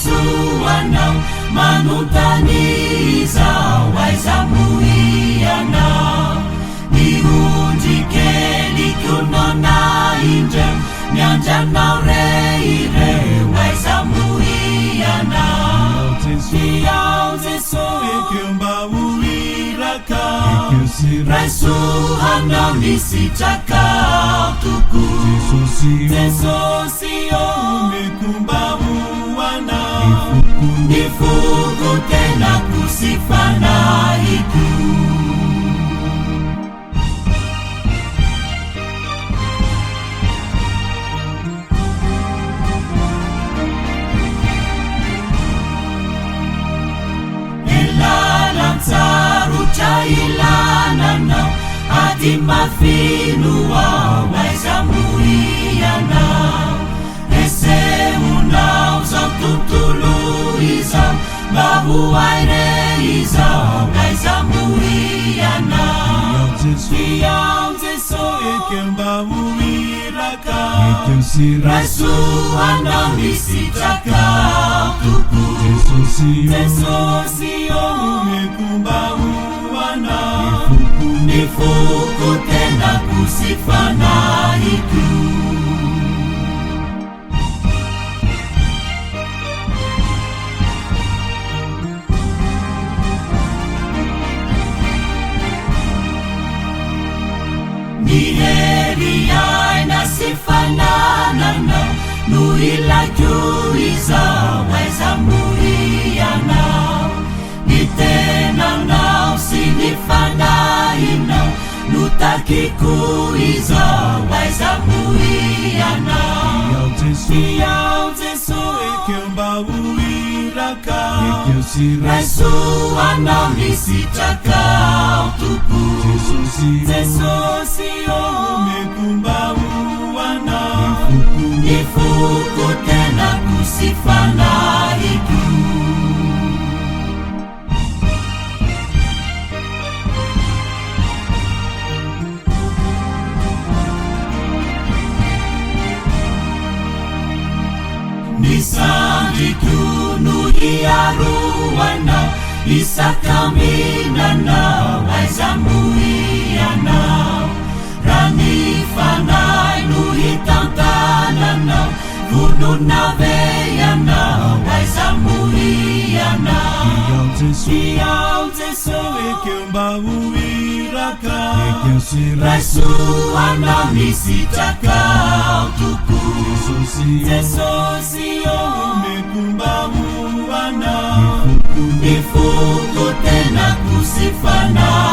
Tuanao manontany izao aiza moianao miondry kely konona indreo miandranao reireo aiza moianao iao Jesosy ekeo mba hoiraka raisohanao nisitraka toko Jesosy omeko mba hoanao nifuku tena kusifanahiku elalantsaro trailananao adi mafinuao aiza moianao esemunao zao tontolo izao mba hoaire izao aiza moianao iao Jesosy ekeo mba hoiraka raisohanao nisitraka toko Jesosy omeko mba hoanao nifuku tena kusifanahiku Niheri aina sifanananao nuilakyo izao aiza moianao nitenanao sinifanahinao nutakiku izao aiza moianao iao Jesosy ekeo mba hoiraka raisohanao nisitraka toko Jesosy omeko mba hoanao nifuku tena kusifanahiku nisandikunu hiaruanao isakaminanao aiza moianao ranifanay nuhitantananao vononaveianao aiza moianao iao Jesosy ekeo mba hoiraka raisohanao nisitraka toko Jesosy omeko mba hoanao nifuku tena kusifanahiku